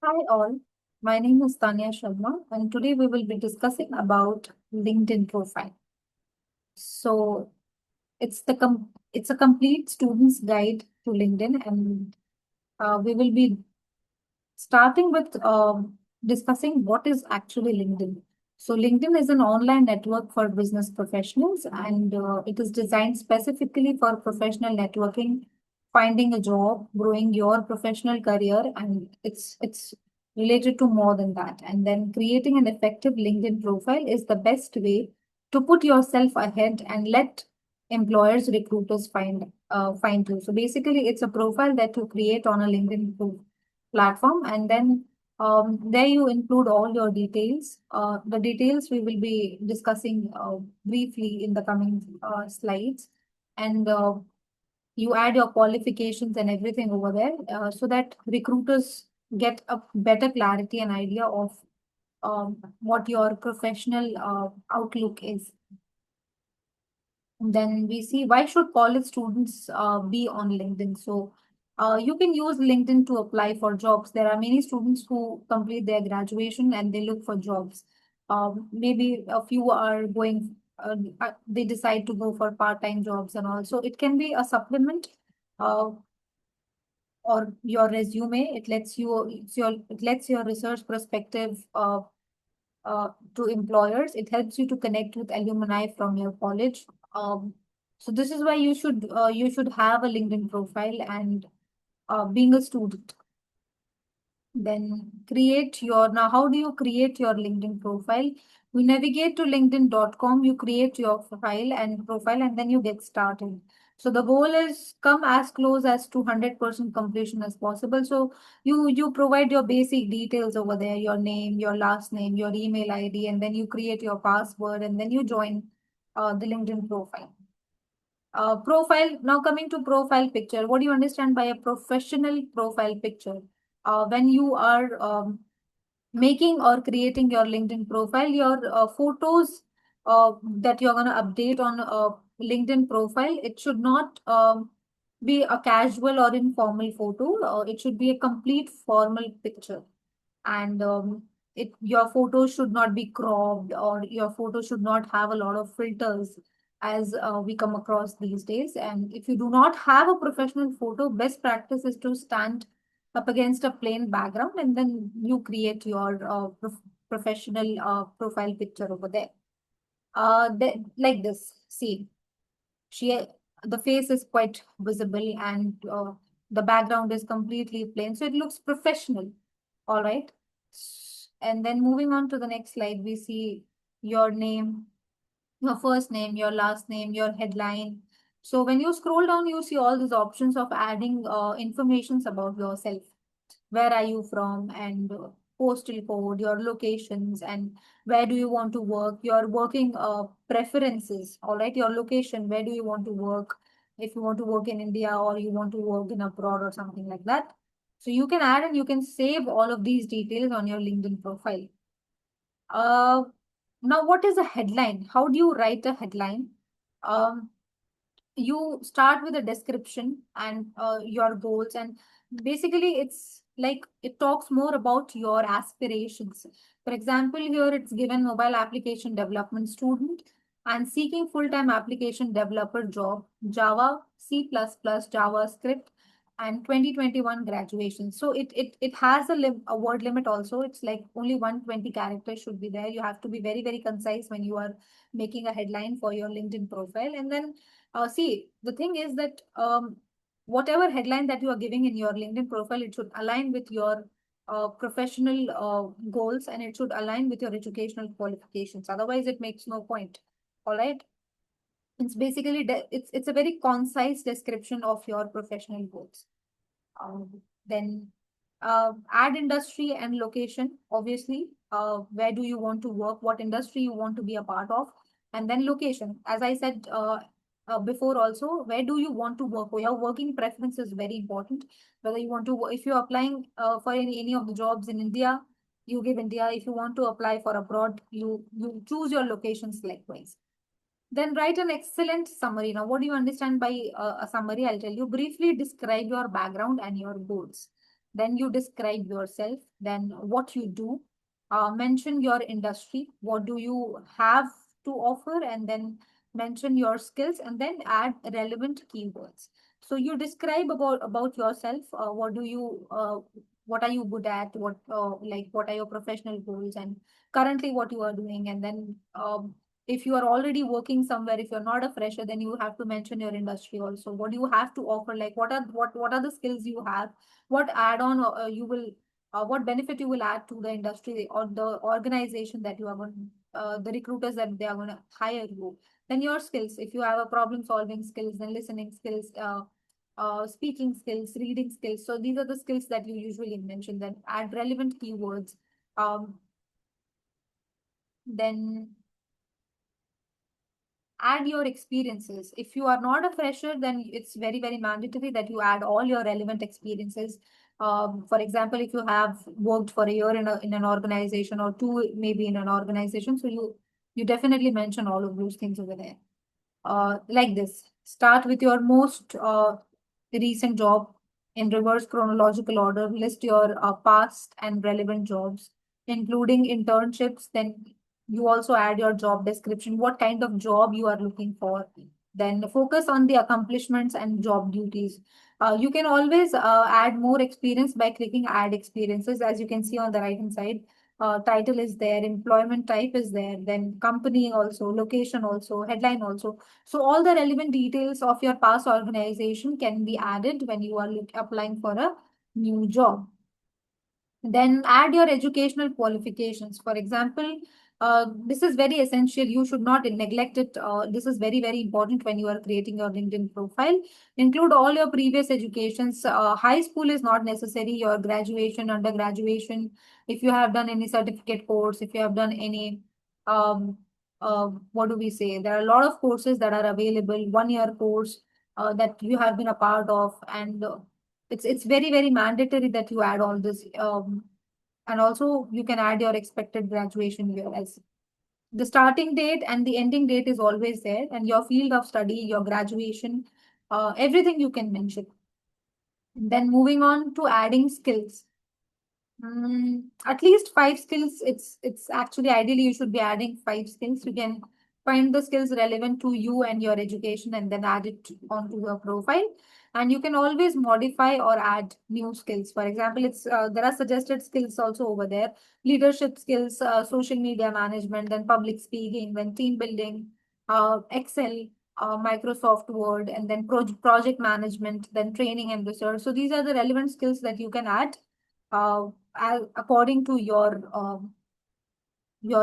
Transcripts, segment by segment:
Hi all, my name is Tanya Sharma and today we will be discussing about LinkedIn profile. So it's a complete student's guide to LinkedIn and we will be starting with discussing what is actually LinkedIn. So LinkedIn is an online network for business professionals and it is designed specifically for professional networking, finding a job, growing your professional career, and it's related to more than that. And then creating an effective LinkedIn profile is the best way to put yourself ahead and let employers, recruiters find you. So basically, it's a profile that you create on a LinkedIn platform, and then there you include all your details. The details we will be discussing briefly in the coming slides, and you add your qualifications and everything over there so that recruiters get a better clarity and idea of what your professional outlook is. Then we see why should college students be on LinkedIn. So you can use LinkedIn to apply for jobs. There are many students who complete their graduation and they look for jobs. Maybe a few are going, they decide to go for part-time jobs and all. So it can be a supplement uh, or your resume. It lets your research perspective to employers. It helps you to connect with alumni from your college. So this is why you should have a LinkedIn profile and being a student. Then create your now. How do you create your LinkedIn profile? We navigate to linkedin.com, you create your profile, and then you get started. So the goal is come as close as to 100% completion as possible. So you provide your basic details over there, your name, your last name, your email ID, and then you create your password, and then you join the LinkedIn profile. Profile. Now coming to profile picture, what do you understand by a professional profile picture? When you are making or creating your LinkedIn profile, your photos that you're going to update on LinkedIn profile, it should not be a casual or informal photo. It should be a complete formal picture. And your photo should not be cropped, or your photo should not have a lot of filters as we come across these days. And if you do not have a professional photo, best practice is to stand up against a plain background and then you create your professional profile picture over there. Like this. See, she the face is quite visible and the background is completely plain, so it looks professional. All right. And then moving on to the next slide, we see your name, your first name, your last name, your headline. So when you scroll down, you see all these options of adding informations about yourself. Where are you from, and postal code, your locations, and where do you want to work, your working preferences. All right, your location, where do you want to work, if you want to work in India or you want to work in abroad or something like that. So you can add and you can save all of these details on your LinkedIn profile. uh, Now what is a headline? How do you write a headline? um, you start with a description and your goals, and basically it's like it talks more about your aspirations. For example, here it's given mobile application development student and seeking full-time application developer job, Java, C++, JavaScript, and 2021 graduation. So it has a word limit also. It's like only 120 characters should be there. You have to be very, very concise when you are making a headline for your LinkedIn profile. And then see, the thing is that whatever headline that you are giving in your LinkedIn profile, it should align with your professional goals, and it should align with your educational qualifications. Otherwise, it makes no point. All right. It's basically it's a very concise description of your professional goals. Then add industry and location, obviously. Where do you want to work? What industry you want to be a part of? And then location. As I said before also, where do you want to work? Your working preference is very important. Whether you want to, if you're applying for any of the jobs in India, you give India. If you want to apply for abroad, you choose your locations likewise. Then write an excellent summary. Now, what do you understand by a summary? I'll tell you. Briefly describe your background and your goals. Then you describe yourself, then what you do, mention your industry, what do you have to offer, and then mention your skills, and then add relevant keywords. So you describe about yourself, what are you good at, what are your professional goals, and currently what you are doing. And then if you are already working somewhere, if you're not a fresher, then you have to mention your industry also, what do you have to offer, like what are the skills you have, what add-on you will what benefit you will add to the industry or the organization that you are going, the recruiters that they are going to hire you. Then your skills, if you have a problem solving skills, then listening skills, speaking skills, reading skills. So these are the skills that you usually mention. Then add relevant keywords. Then add your experiences. If you are not a fresher, then it's very, very mandatory that you add all your relevant experiences. For example, if you have worked for a year in an organization, or two maybe in an organization, so you definitely mention all of those things over there. Like this. Start with your most recent job in reverse chronological order. List your past and relevant jobs, including internships. Then you also add your job description, what kind of job you are looking for. Then focus on the accomplishments and job duties. You can always add more experience by clicking add experiences, as you can see on the right hand side. Title is there, employment type is there, then company also, location also, headline also. So all the relevant details of your past organization can be added when you are applying for a new job. Then add your educational qualifications. For example, this is very essential. You should not neglect it. This is very, very important when you are creating your LinkedIn profile. Include all your previous educations. High school is not necessary. Your graduation, undergraduation, if you have done any certificate course, if you have done any, um, what do we say? There are a lot of courses that are available. 1 year course that you have been a part of, and it's very, very mandatory that you add all this. And also you can add your expected graduation year as the starting date, and the ending date is always there, and your field of study, your graduation, everything you can mention. Then moving on to adding skills. At least 5 skills. It's actually ideally you should be adding 5 skills. You can find the skills relevant to you and your education, and then add it onto your profile. And you can always modify or add new skills. For example, it's there are suggested skills also over there: leadership skills, social media management, then public speaking, then team building, Excel, Microsoft Word, and then project management, then training and research. So these are the relevant skills that you can add uh, according to your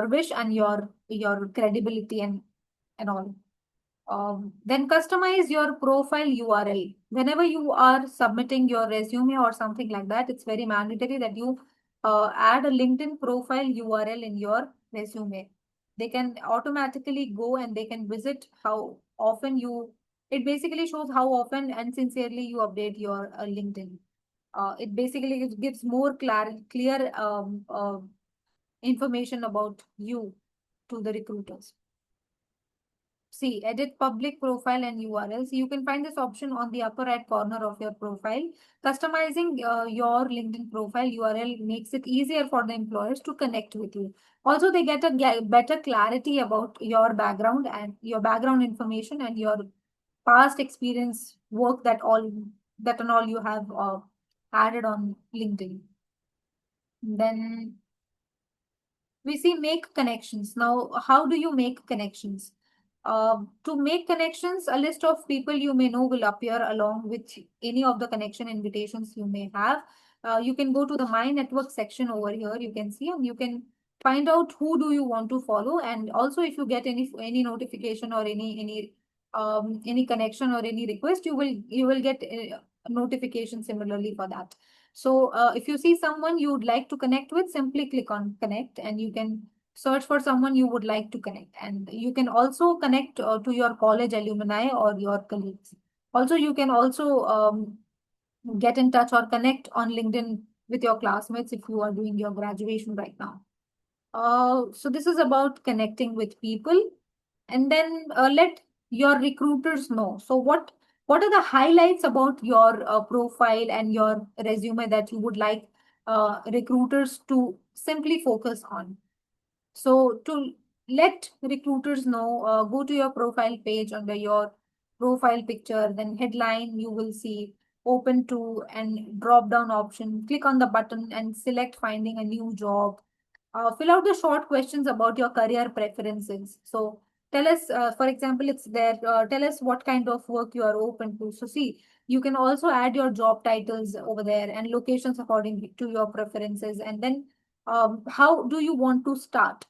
wish and your credibility and all. Then customize your profile URL. Whenever you are submitting your resume or something like that, it's very mandatory that you add a LinkedIn profile URL in your resume. They can automatically go and they can visit how often you, it basically shows how often and sincerely you update your LinkedIn. It basically gives more clear information about you to the recruiters. See, edit public profile and URLs. You can find this option on the upper right corner of your profile. Customizing your LinkedIn profile URL makes it easier for the employers to connect with you. Also, they get a better clarity about your background and your background information and your past experience, work that and all you have added on LinkedIn. Then we see make connections. Now, how do you make connections? To make connections, a list of people you may know will appear along with any of the connection invitations you may have. You can go to the My Network section over here. You can see, and you can find out who do you want to follow. And also, if you get any notification or any connection or any request, you will get a notification similarly for that. So if you see someone you would like to connect with, simply click on connect, and you can search for someone you would like to connect. And you can also connect to your college alumni or your colleagues. Also, you can also get in touch or connect on LinkedIn with your classmates if you are doing your graduation right now. So this is about connecting with people, and then let your recruiters know. So what What are the highlights about your profile and your resume that you would like recruiters to simply focus on? So to let recruiters know, go to your profile page under your profile picture, then headline, you will see open to and drop down option. Click on the button and select finding a new job. Fill out the short questions about your career preferences. So tell us, for example, it's there, tell us what kind of work you are open to. So see, you can also add your job titles over there and locations according to your preferences. And then how do you want to start?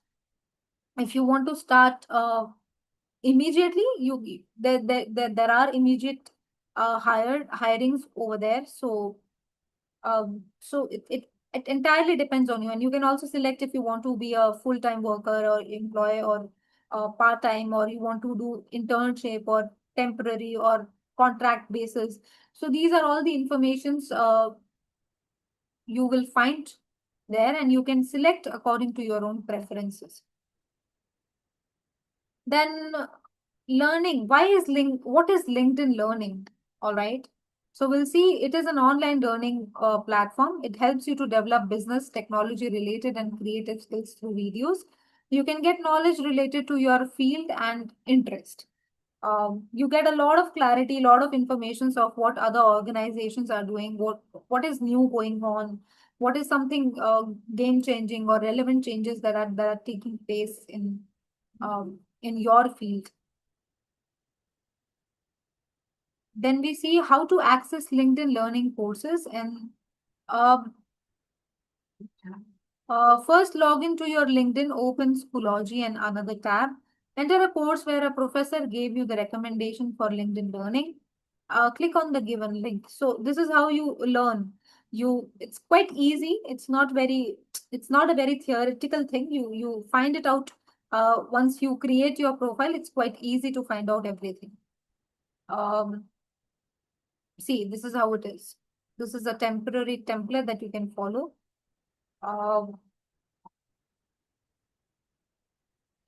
If you want to start immediately, there are immediate hirings over there. So it entirely depends on you, and you can also select if you want to be a full-time worker or employee, or part-time, or you want to do internship or temporary or contract basis. So these are all the informations you will find there, and you can select according to your own preferences. Then learning. What is LinkedIn Learning? All right. So we'll see, it is an online learning platform. It helps you to develop business, technology related and creative skills through videos. You can get knowledge related to your field and interest. You get a lot of clarity, a lot of information of what other organizations are doing, what is new going on, what is something game changing or relevant changes that are taking place in your field. Then we see how to access LinkedIn Learning courses. And uh, first, log into your LinkedIn, open Schoology and another tab. Enter a course where a professor gave you the recommendation for LinkedIn Learning. Click on the given link. So this is how you learn. It's quite easy. It's not a very theoretical thing. You find it out once you create your profile. It's quite easy to find out everything. Um, See, this is how it is. This is a temporary template that you can follow. Um,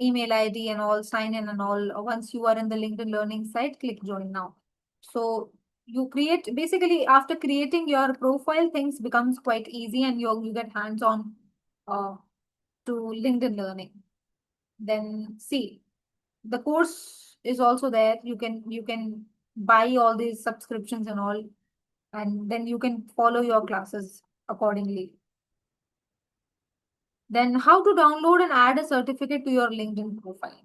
Email ID and all, sign in and all. Once you are in the LinkedIn Learning site, click join now. So you create, basically after creating your profile, things becomes quite easy, and you get hands-on uh, to LinkedIn Learning. Then see, the course is also there. You can buy all these subscriptions and all, and then you can follow your classes accordingly. Then how to download and add a certificate to your LinkedIn profile.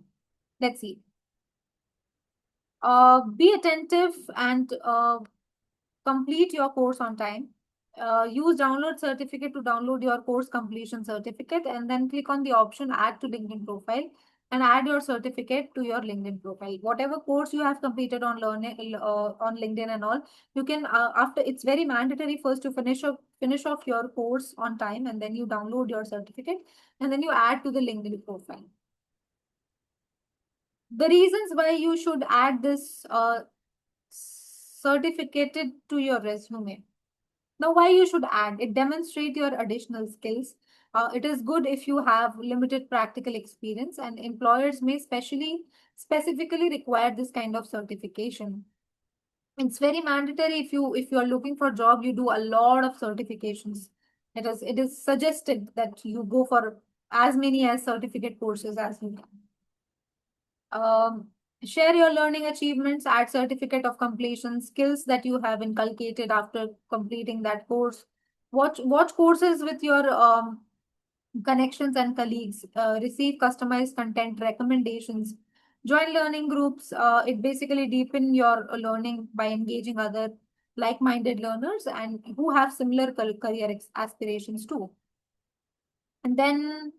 Let's see. Be attentive and complete your course on time. Use download certificate to download your course completion certificate, and then click on the option add to LinkedIn profile and add your certificate to your LinkedIn profile. Whatever course you have completed on learning on LinkedIn and all, you can after, it's very mandatory first to finish off your course on time, and then you download your certificate, and then you add to the LinkedIn profile. The reasons why you should add this certificate to your resume. Now, why you should add? It demonstrates your additional skills. It is good if you have limited practical experience, and employers may specifically require this kind of certification. It's very mandatory. If you are looking for a job, you do a lot of certifications. It is suggested that you go for as many as certificate courses as you can. Share your learning achievements, add certificate of completion, skills that you have inculcated after completing that course. Watch courses with your connections and colleagues. Receive customized content recommendations. Join learning groups. It basically deepen your learning by engaging other like-minded learners and who have similar career aspirations too. And then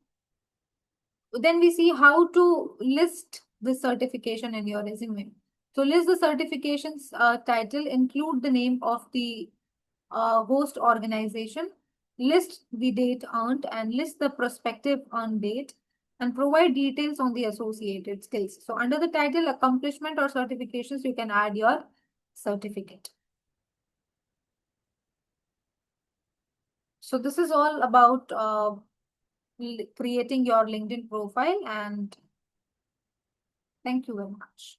we see how to list the certification in your resume. So list the certifications title, include the name of the host organization, list the date earned, and list the prospective earned date, and provide details on the associated skills. So under the title accomplishment or certifications, you can add your certificate. So this is all about creating your LinkedIn profile, and thank you very much.